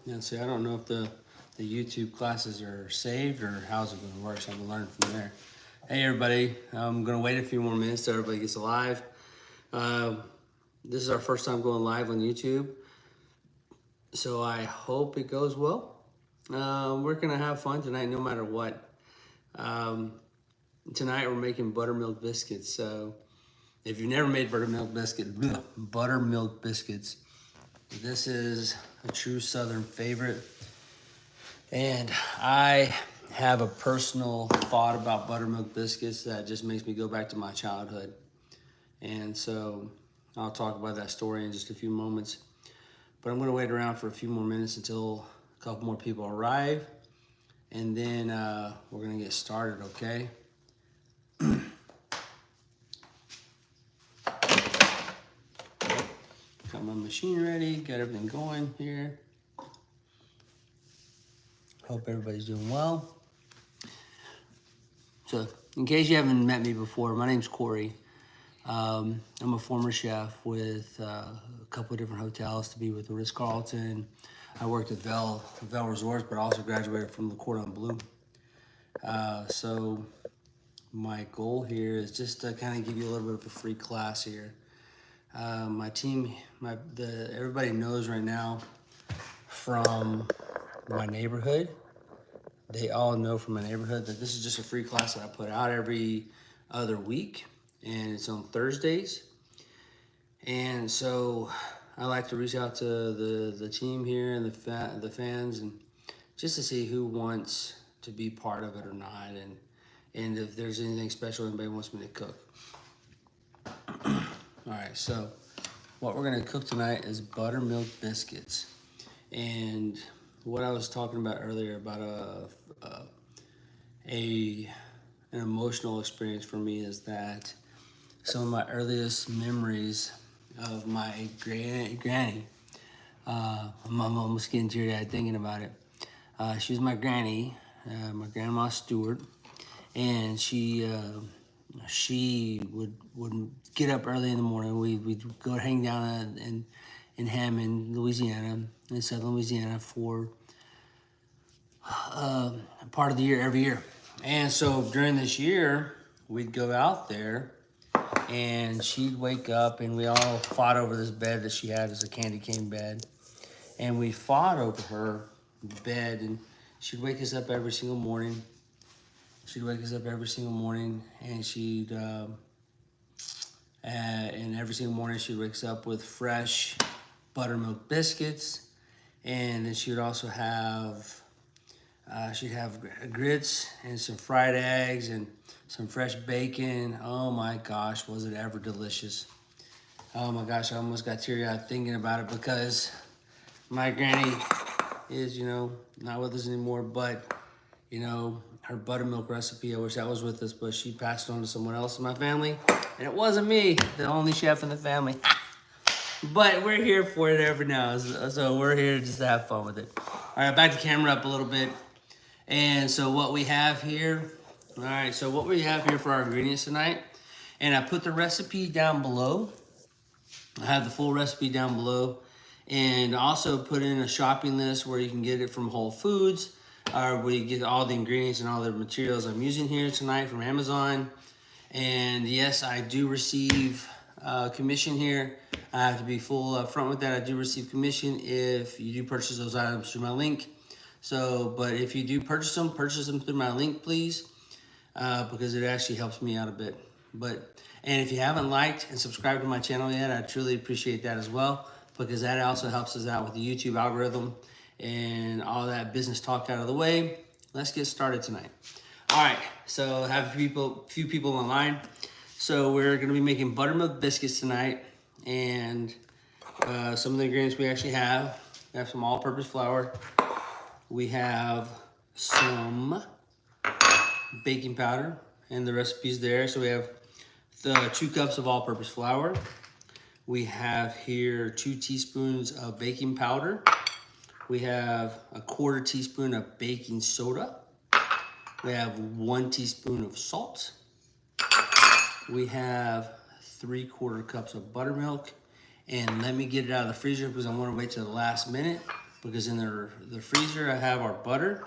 Yeah, see, I don't know if the YouTube classes are saved or how's it going to work, so I'm going to learn from there. Hey, everybody. I'm going to wait a few more minutes so everybody gets live. This is our first time going live on YouTube, so I hope it goes well. We're going to have fun tonight no matter what. Tonight we're making buttermilk biscuits, so if you've never made buttermilk biscuits, this is a true Southern favorite. And I have a personal thought about buttermilk biscuits that just makes me go back to my childhood. And so I'll talk about that story in just a few moments. But I'm going to wait around for a few more minutes until a couple more people arrive. And then we're going to get started, okay? Got my machine ready, got everything going here. Hope everybody's doing well. So, in case you haven't met me before, my name's Corey. I'm a former chef with a couple of different hotels to be with the Ritz-Carlton. I worked at Vel Resorts, but also graduated from the Cordon Bleu. So, my goal here is just to kind of give you a little bit of a free class here. My team, everybody knows right now from my neighborhood. They all know from my neighborhood that this is just a free class that I put out every other week, and it's on Thursdays. And so I like to reach out to the team here and the fans, and just to see who wants to be part of it or not, and if there's anything special anybody wants me to cook. All right, so what we're gonna cook tonight is buttermilk biscuits. And what I was talking about earlier about an emotional experience for me is that some of my earliest memories of my granny, I'm almost getting teary-eyed thinking about it. She was my granny, my grandma Stewart, and she would get up early in the morning. We'd go hang down in Hammond, Louisiana, in southern Louisiana for part of the year, every year. And so during this year, we'd go out there and she'd wake up and we all fought over this bed that she had as a candy cane bed. And we fought over her bed, and she'd wake us up every single morning. And every single morning she wakes up with fresh buttermilk biscuits, and then she would also have grits and some fried eggs and some fresh bacon. Oh my gosh, was it ever delicious. Oh my gosh, I almost got teary-eyed thinking about it, because my granny is, not with us anymore, but her buttermilk recipe, I wish that was with us, but she passed it on to someone else in my family, and it wasn't me, the only chef in the family. But we're here for it every now, so we're here just to have fun with it. All right, back the camera up a little bit. And so what we have here, for our ingredients tonight, and I put the recipe down below. I have the full recipe down below, and also put in a shopping list where you can get it from Whole Foods, or where you get all the ingredients and all the materials I'm using here tonight from Amazon. And yes, I do receive commission here. I have to be full up front with that. I do receive commission if you do purchase those items through my link. So, but if you do purchase them through my link, please, because it actually helps me out a bit. And if you haven't liked and subscribed to my channel yet, I truly appreciate that as well, because that also helps us out with the YouTube algorithm and all that business talk out of the way. Let's get started tonight. All right, so I have a few people online. So we're gonna be making buttermilk biscuits tonight, and some of the ingredients we actually have. We have some all-purpose flour. We have some baking powder, and the recipe's there. So we have the 2 cups of all-purpose flour. We have here 2 teaspoons of baking powder. We have a 1/4 teaspoon of baking soda. We have 1 teaspoon of salt. We have 3/4 cups of buttermilk. And let me get it out of the freezer because I want to wait till the last minute because in the freezer I have our butter,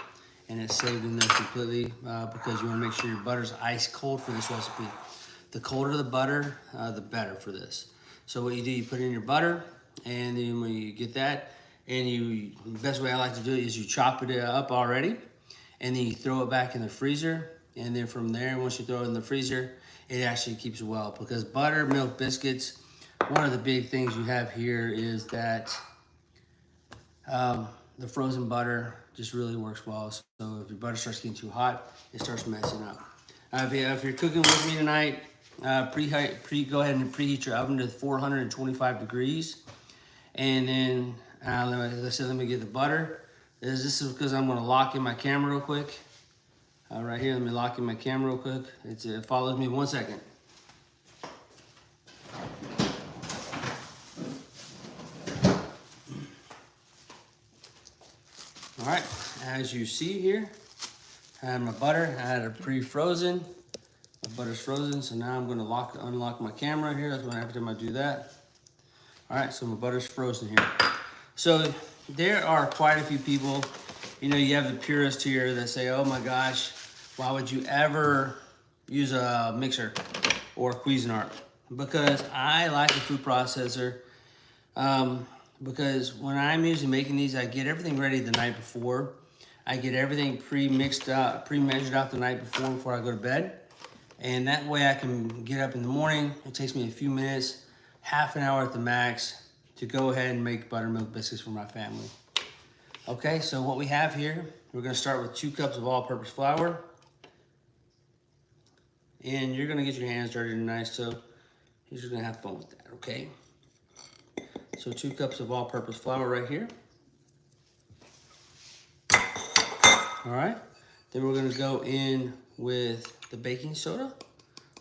and it's saved in there completely because you want to make sure your butter's ice cold for this recipe. The colder the butter, the better for this. So what you do, you put in your butter, and then when you get that, and the best way I like to do it is you chop it up already, and then you throw it back in the freezer, and then from there, once you throw it in the freezer, it actually keeps well, because buttermilk biscuits, one of the big things you have here is that the frozen butter just really works well. So if your butter starts getting too hot, it starts messing up. If you're cooking with me tonight, go ahead and preheat your oven to 425 degrees. And then, let me get the butter. This is because I'm gonna lock in my camera real quick. Right here, let me lock in my camera real quick. It follows me 1 second. All right, as you see here, I have my butter. I had it pre-frozen. My butter's frozen, so now I'm going to unlock my camera here. That's when every time I do that. All right, so my butter's frozen here. So there are quite a few people, you have the purists here that say, oh my gosh, why would you ever use a mixer or a Cuisinart? Because I like a food processor. Because when I'm usually making these, I get everything ready the night before. I get everything pre-measured out the night before I go to bed. And that way I can get up in the morning. It takes me a few minutes, half an hour at the max, to go ahead and make buttermilk biscuits for my family. Okay, so what we have here, we're gonna start with 2 cups of all-purpose flour. And you're gonna get your hands dirty and nice, so you're just gonna have fun with that, okay? So 2 cups of all-purpose flour right here. All right, then we're gonna go in with the baking soda.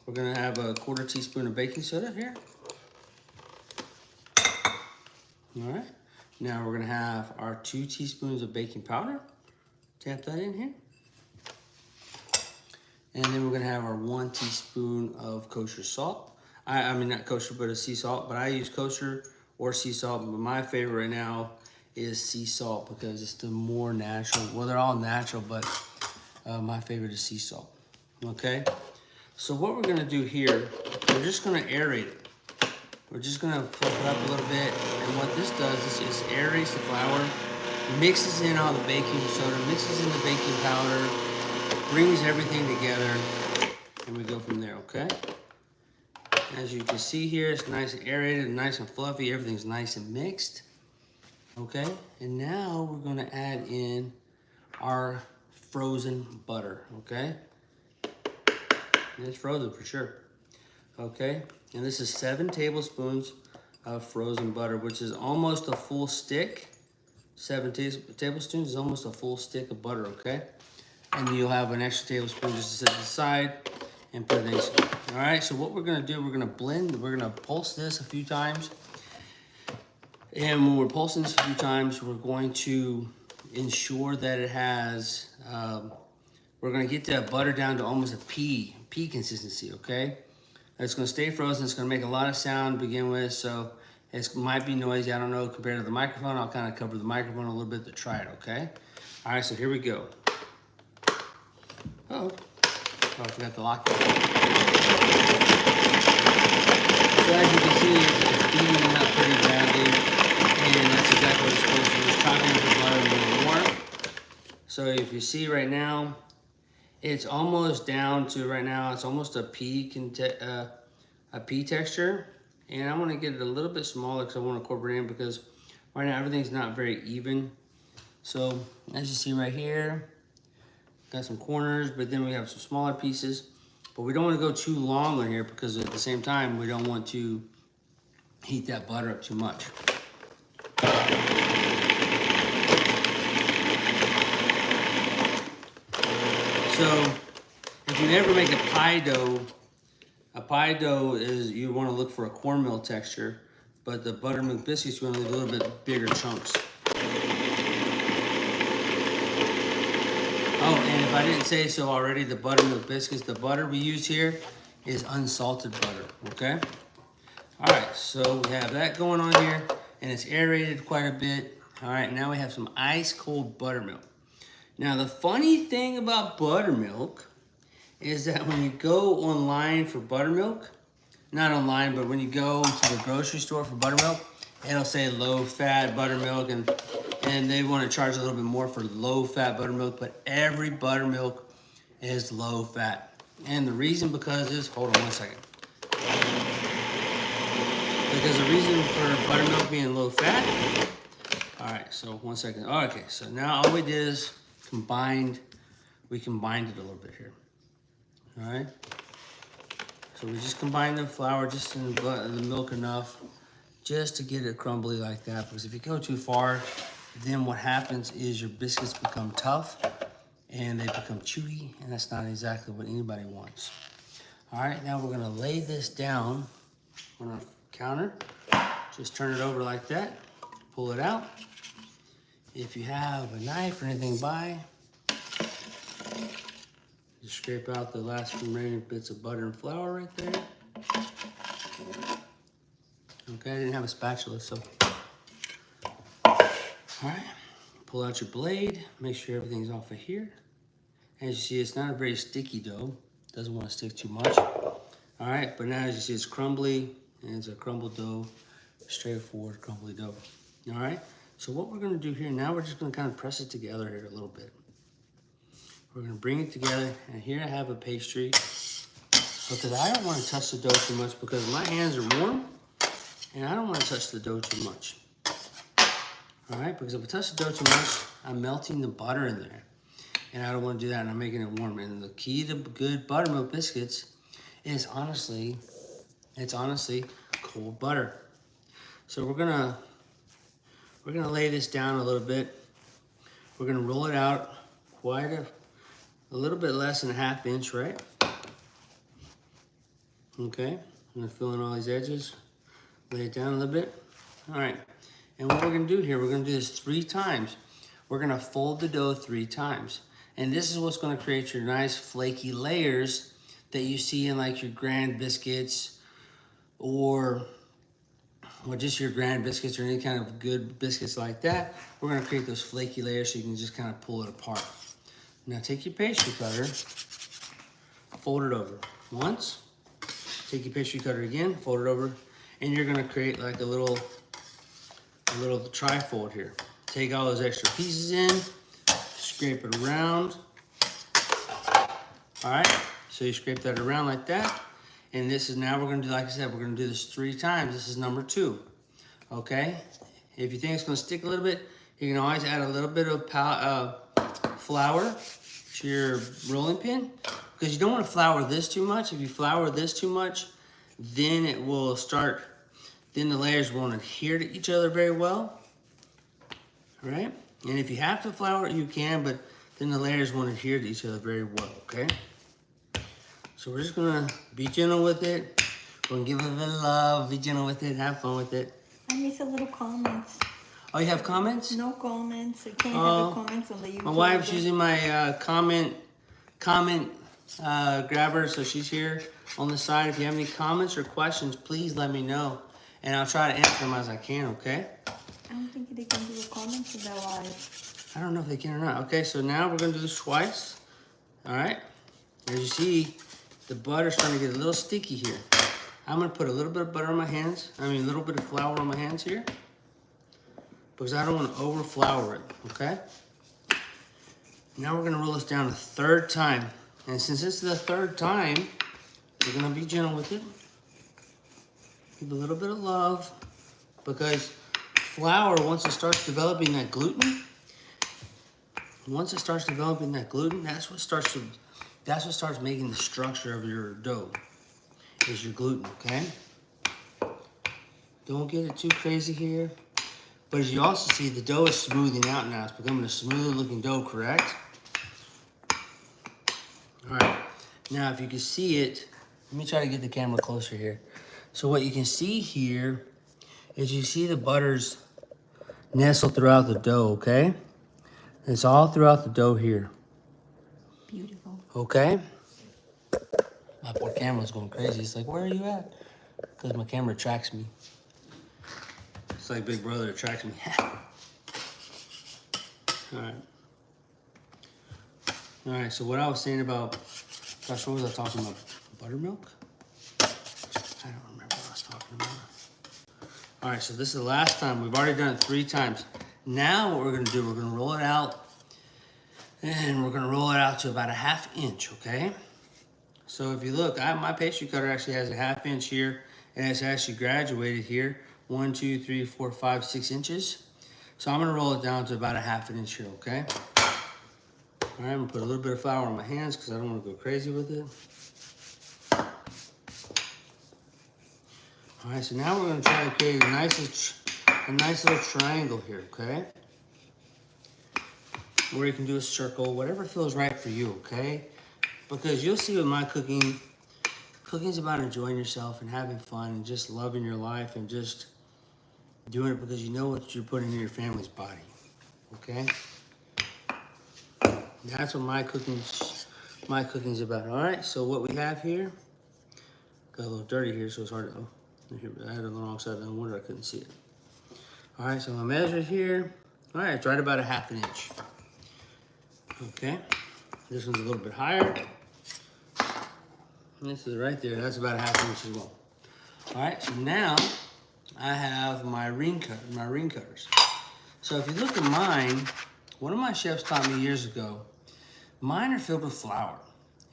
We're gonna have a 1/4 teaspoon of baking soda here. All right, now we're gonna have our 2 teaspoons of baking powder. Tap that in here. And then we're gonna have our 1 teaspoon of kosher salt. I mean, not kosher, but a sea salt, but I use kosher or sea salt, but my favorite right now is sea salt because it's the more natural. Well, they're all natural, but my favorite is sea salt. Okay, so what we're gonna do here, we're just gonna aerate it. We're just gonna fluff it up a little bit, and what this does is just aerates the flour, mixes in all the baking soda, mixes in the baking powder, brings everything together, and we go from there, okay? As you can see here, it's nice and aerated, nice and fluffy, everything's nice and mixed, okay? And now we're gonna add in our frozen butter, okay? It's frozen for sure, okay? And this is 7 tablespoons of frozen butter, which is almost a full stick. 7 tablespoons is almost a full stick of butter, okay? And you'll have an extra tablespoon just to set to the side and put these. All right, so what we're gonna do, we're gonna pulse this a few times. And when we're pulsing this a few times, we're going to ensure that it has, we're gonna get that butter down to almost a pea consistency, okay? It's gonna stay frozen, it's gonna make a lot of sound to begin with, so it might be noisy, I don't know, compared to the microphone. I'll kind of cover the microphone a little bit to try it, okay? All right, so here we go. Oh, I forgot to lock it. So as you can see, it's beating up pretty badly, and that's exactly what it's supposed to do. It's chopping up the butter a little more. So if you see right now, it's almost down to, right now, it's almost a pea texture. And I want to get it a little bit smaller because I want to incorporate it in, because right now everything's not very even. So as you see right here, got some corners, but then we have some smaller pieces. But we don't want to go too long on here because at the same time, we don't want to heat that butter up too much. So if you ever make a pie dough is, you want to look for a cornmeal texture, but the buttermilk biscuits, you want to leave a little bit bigger chunks. Oh, and if I didn't say so already, the buttermilk biscuits, the butter we use here is unsalted butter, okay? All right, so we have that going on here, and it's aerated quite a bit. All right, now we have some ice cold buttermilk. Now the funny thing about buttermilk is that when you go online for buttermilk, not online, but when you go to the grocery store for buttermilk, it'll say low fat buttermilk, and they want to charge a little bit more for low fat buttermilk, but every buttermilk is low fat. And the reason because is, hold on one second. Because the reason for buttermilk being low fat, all right, so one second. Oh, okay, so now all we did is we combined it a little bit here. All right, so we just combined the flour just in the milk enough just to get it crumbly like that, because if you go too far, then what happens is your biscuits become tough and they become chewy, and that's not exactly what anybody wants. All right, now we're gonna lay this down on our counter. Just turn it over like that, pull it out. If you have a knife or anything by, just scrape out the last remaining bits of butter and flour right there. Okay, I didn't have a spatula, so. All right, pull out your blade, make sure everything's off of here. As you see, it's not a very sticky dough. Doesn't want to stick too much. All right, but now as you see, it's crumbly, and it's a crumbled dough, straightforward crumbly dough. All right, so what we're gonna do here, now we're just gonna kind of press it together here a little bit. We're gonna bring it together, and here I have a pastry, because I don't wanna touch the dough too much because my hands are warm, and I don't wanna touch the dough too much. All right, because if I touch the dough too much, I'm melting the butter in there. And I don't want to do that, and I'm making it warm. And the key to good buttermilk biscuits is honestly cold butter. So we're gonna lay this down a little bit. We're gonna roll it out quite a little bit less than a ½ inch, right? Okay, I'm gonna fill in all these edges, lay it down a little bit. All right, and what we're gonna do here, we're gonna do this 3 times. We're gonna fold the dough 3 times. And this is what's gonna create your nice flaky layers that you see in like your Grand Biscuits or just your Grand Biscuits or any kind of good biscuits like that. We're gonna create those flaky layers so you can just kind of pull it apart. Now take your pastry cutter, fold it over once, take your pastry cutter again, fold it over, and you're gonna create like a little trifold here. Take all those extra pieces in, scrape it around. All right, so you scrape that around like that. And this is now we're gonna do, like I said, we're gonna do this 3 times. This is number 2, okay? If you think it's gonna stick a little bit, you can always add a little bit of flour to your rolling pin, because you don't wanna flour this too much. If you flour this too much, then it will start, then the layers won't adhere to each other very well, all right? And if you have to flour it, you can, but then the layers won't adhere to each other very well, okay? So we're just gonna be gentle with it. We're gonna give it a little love, be gentle with it, have fun with it. I miss a little comments. Oh, you have comments? No comments. I can't have the comments on the YouTube. My wife's using my comment grabber, so she's here on the side. If you have any comments or questions, please let me know, and I'll try to answer them as I can, okay? I don't think they can do a comment in their live. I don't know if they can or not. Okay, so now we're gonna do this twice. All right, as you see, the butter's starting to get a little sticky here. I'm gonna put a little bit of butter on my hands. I mean, a little bit of flour on my hands here, because I don't wanna over flour it, okay? Now we're gonna roll this down a 3rd time. And since this is the 3rd time, we're gonna be gentle with it. Give a little bit of love, because flour, once it starts developing that gluten, that's what starts making the structure of your dough, is your gluten, okay? Don't get it too crazy here. But as you also see, the dough is smoothing out now. It's becoming a smoother looking dough, correct? All right, now if you can see it, let me try to get the camera closer here. So what you can see here is you see the butters nestle throughout the dough, okay? It's all throughout the dough here. Beautiful. Okay? My poor camera's going crazy. It's like, where are you at? Because my camera tracks me. It's like Big Brother tracks me. All right. All right, so what I was saying about, gosh, what was I talking about? Buttermilk? I don't remember what I was talking about. All right, so this is the last time. We've already done it 3 times. Now what we're gonna do, we're gonna roll it out, and we're gonna roll it out to about a 1/2 inch, okay? So if you look, my pastry cutter actually has a 1/2 inch here, and it's actually graduated here. 1, 2, 3, 4, 5, 6 inches. So I'm gonna roll it down to about a 1/2 inch here, okay? All right, I'm gonna put a little bit of flour on my hands because I don't wanna go crazy with it. All right, so now we're gonna try to create a nice little triangle here, okay? Or you can do a circle, whatever feels right for you, okay? Because you'll see with my cooking, cooking's about enjoying yourself and having fun and just loving your life and just doing it because you know what you're putting in your family's body, okay? That's what my cooking's about. All right, so what we have here, got a little dirty here, so it's hard to, I had it on the wrong side, no wonder I couldn't see it. All right, so my measure here, all right, it's right about a 1/2 inch. Okay, this one's a little bit higher. This is right there, that's about a 1/2 inch as well. All right, so now I have my ring cutters. So if you look at mine, one of my chefs taught me years ago, mine are filled with flour.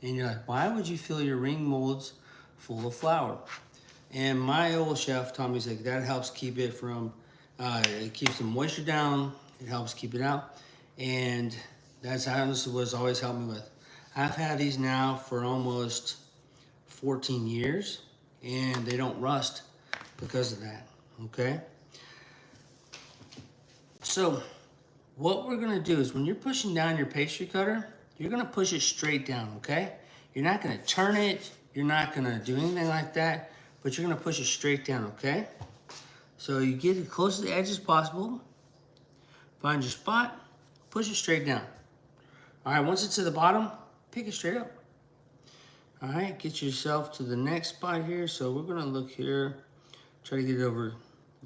And you're like, why would you fill your ring molds full of flour? And my old chef taught me, he's like, that helps keep it from, it keeps the moisture down, it helps keep it out. And that's honestly what's always helped me with. I've had these now for almost 14 years, and they don't rust because of that, okay? So what we're gonna do is when you're pushing down your pastry cutter, you're gonna push it straight down, okay? You're not gonna turn it, you're not gonna do anything like that, but you're gonna push it straight down, okay? So you get as close to the edge as possible, find your spot, push it straight down. All right, once it's to the bottom, pick it straight up. All right, get yourself to the next spot here. So we're gonna look here, try to get it over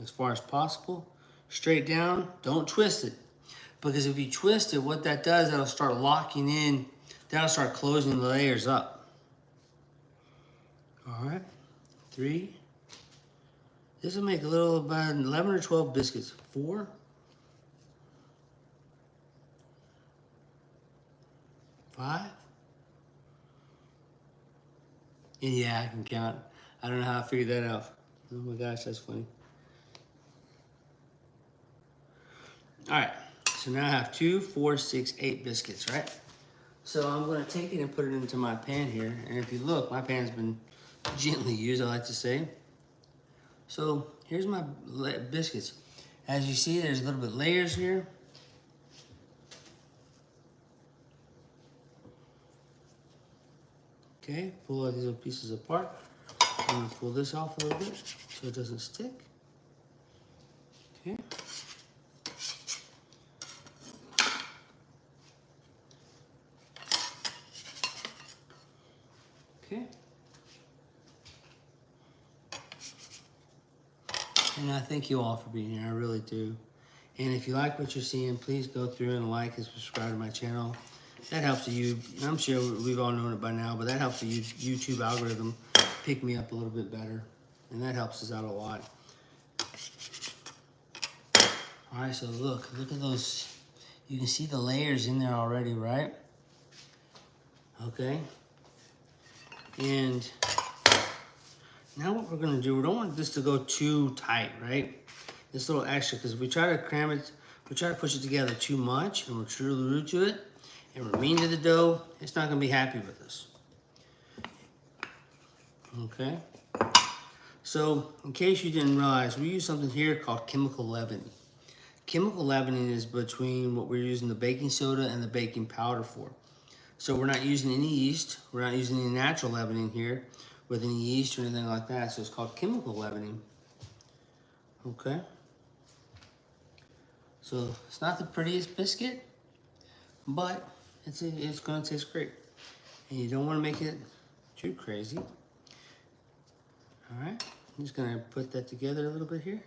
as far as possible. Straight down, don't twist it. Because if you twist it, what that does, that'll start locking in, that'll start closing the layers up. All right, 3. This will make a little about 11 or 12 biscuits. 4. 5. And yeah, I can count. I don't know how I figured that out. Oh my gosh, that's funny. All right, so now I have 2, 4, 6, 8 biscuits, right? So I'm gonna take it and put it into my pan here. And if you look, my pan's been gently used, I like to say. So here's my biscuits. As you see, there's a little bit layers here. Okay, pull all these little pieces apart. I'm gonna pull this off a little bit so it doesn't stick. Okay. Okay. And I thank you all for being here, I really do. And if you like what you're seeing, please go through and like and subscribe to my channel. That helps the I'm sure we've all known it by now, but that helps the YouTube algorithm pick me up a little bit better. And that helps us out a lot. All right, so look at those. You can see the layers in there already, right? Okay. And now what we're gonna do, we don't want this to go too tight, right? This little extra, because if we try to cram it, we try to push it together too much, and we're truly rude to it, and we're mean to the dough, it's not gonna be happy with us. Okay? So, in case you didn't realize, we use something here called chemical leavening. Chemical leavening is between what we're using the baking soda and the baking powder for. So we're not using any yeast, we're not using any natural leavening here with any yeast or anything like that, so it's called chemical leavening. Okay? So it's not the prettiest biscuit, but it's gonna taste great. And you don't wanna make it too crazy. All right, I'm just gonna put that together a little bit here.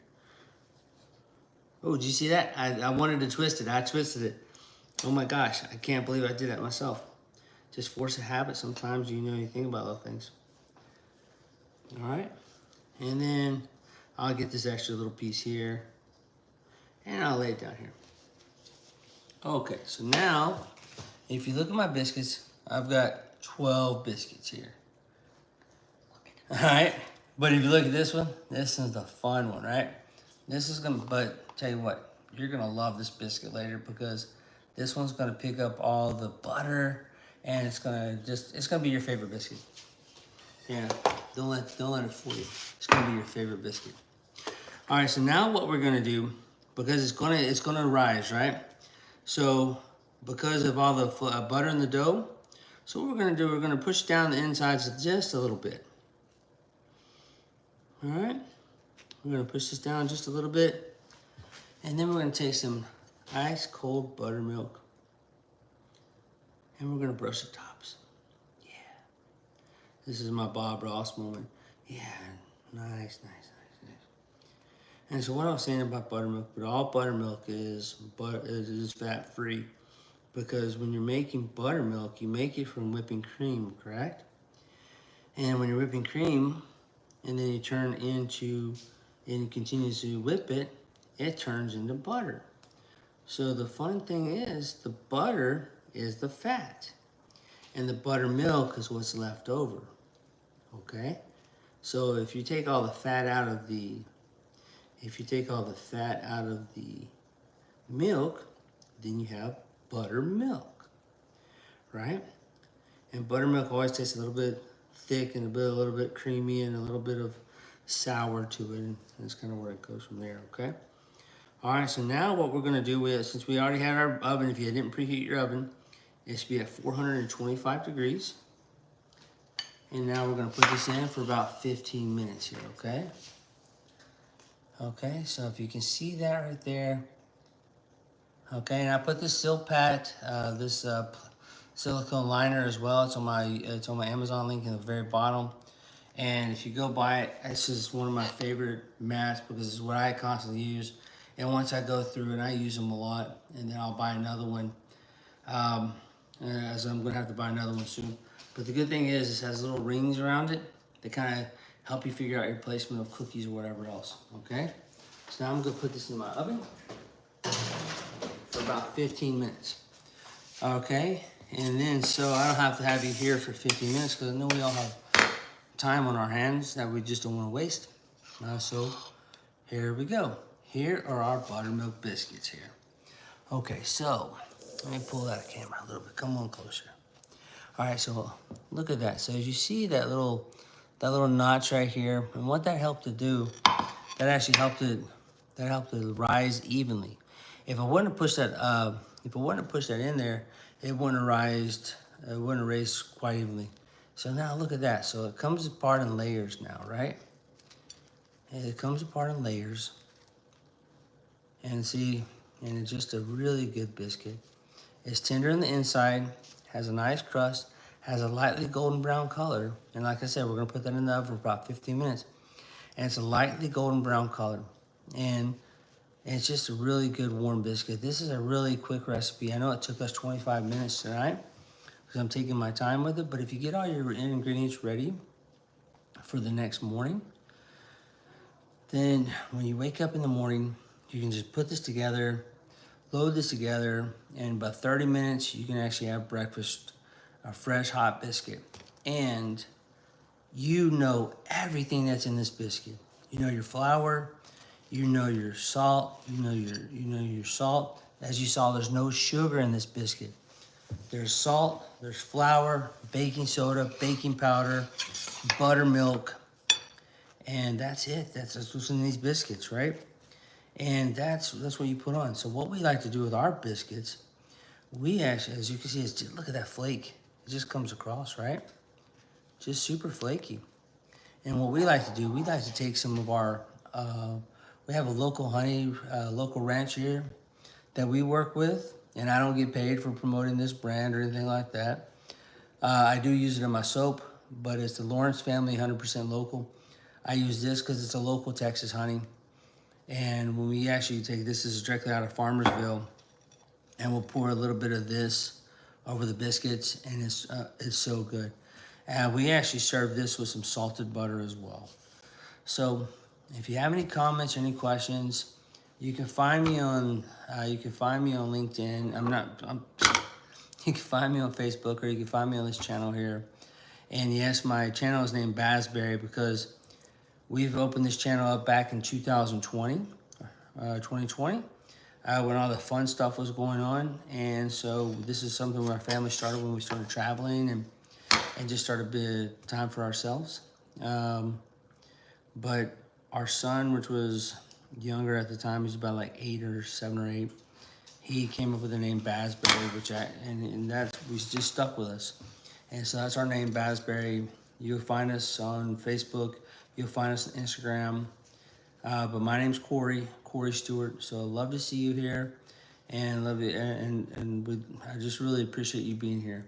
Oh, did you see that? I wanted to twist it, I twisted it. Oh my gosh, I can't believe I did that myself. Just force a habit. Sometimes you know anything about those things. All right, and then I'll get this extra little piece here, and I'll lay it down here. Okay, so now, if you look at my biscuits, I've got 12 biscuits here. All right, but if you look at this one, this is the fun one, right? This is gonna, but tell you what, you're gonna love this biscuit later because this one's gonna pick up all the butter and it's gonna be your favorite biscuit. Yeah, don't let it fool you. It's gonna be your favorite biscuit. All right, so now what we're gonna do, because it's gonna rise, right? So because of all the butter in the dough, so what we're gonna do, we're gonna push down the insides just a little bit. All right, we're gonna push this down just a little bit, and then we're gonna take some ice cold buttermilk, and we're gonna brush the tops. Yeah, this is my Bob Ross moment. Yeah, nice. And so what I was saying about buttermilk, but all buttermilk is fat free, because when you're making buttermilk, you make it from whipping cream, correct? And when you're whipping cream, and then you turn into, and you continue to whip it, it turns into butter. So the fun thing is, the butter is the fat, and the buttermilk is what's left over, okay? So if you take all the fat out of the, milk, then you have buttermilk, right? And buttermilk always tastes a little bit thick and a little bit creamy and a little bit of sour to it, and that's kind of where it goes from there, okay? All right, so now what we're gonna do is, since we already had our oven, if you didn't preheat your oven, it should be at 425 degrees. And now we're gonna put this in for about 15 minutes here, okay? Okay, so if you can see that right there. Okay, and I put this Silpat, silicone liner as well. It's on my Amazon link in the very bottom. And if you go buy it, this is one of my favorite mats because it's what I constantly use. And once I go through and I use them a lot, and then I'll buy another one. As I'm gonna have to buy another one soon. But the good thing is, it has little rings around it that kind of help you figure out your placement of cookies or whatever else, okay? So now I'm gonna put this in my oven for about 15 minutes, okay? And then, so I don't have to have you here for 15 minutes because I know we all have time on our hands that we just don't wanna waste. So here we go. Here are our buttermilk biscuits here. Okay, so let me pull that camera a little bit, come on closer. All right, so look at that. So as you see that little notch right here, and what that helped to do, that actually helped it rise evenly. If I wouldn't have pushed that, in there, it wouldn't have raised quite evenly. So now look at that. So it comes apart in layers now, right? And it comes apart in layers. And see, and it's just a really good biscuit. It's tender on the inside, has a nice crust, has a lightly golden brown color. And like I said, we're gonna put that in the oven for about 15 minutes. And it's a lightly golden brown color. And it's just a really good warm biscuit. This is a really quick recipe. I know it took us 25 minutes tonight because I'm taking my time with it. But if you get all your ingredients ready for the next morning, then when you wake up in the morning, you can just put this together, load this together, and in about 30 minutes, you can actually have breakfast, a fresh hot biscuit. And you know everything that's in this biscuit. You know your flour, you know your salt, you know your salt. As you saw, there's no sugar in this biscuit. There's salt, there's flour, baking soda, baking powder, buttermilk, and that's it. That's what's in these biscuits, right? And that's what you put on. So what we like to do with our biscuits, we actually, as you can see, is just, look at that flake. It just comes across, right? Just super flaky. And what we like to do, we like to take some of our, we have a local local ranch here that we work with, and I don't get paid for promoting this brand or anything like that. I do use it in my soap, but it's the Lawrence family, 100% local. I use this because it's a local Texas honey. And when we actually take this is directly out of Farmersville, and we'll pour a little bit of this over the biscuits, and it's so good. And we actually serve this with some salted butter as well. So if you have any comments or any questions, you can find me on LinkedIn. You can find me on Facebook, or you can find me on this channel here. And yes, my channel is named Basberry because we've opened this channel up back in 2020, when all the fun stuff was going on. And so this is something our family started when we started traveling and just started a time for ourselves. But our son, which was younger at the time, he was about like 7 or 8. He came up with the name Basberry, and we just stuck with us. And so that's our name, Basberry. You'll find us on Facebook. You'll find us on Instagram. But my name's Corey Stewart. So I'd love to see you here, and love you, I just really appreciate you being here.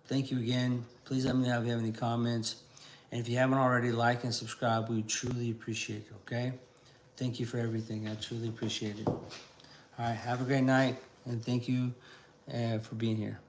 Thank you again. Please let me know if you have any comments. And if you haven't already, like and subscribe. We truly appreciate it, okay? Thank you for everything. I truly appreciate it. All right, have a great night, and thank you for being here.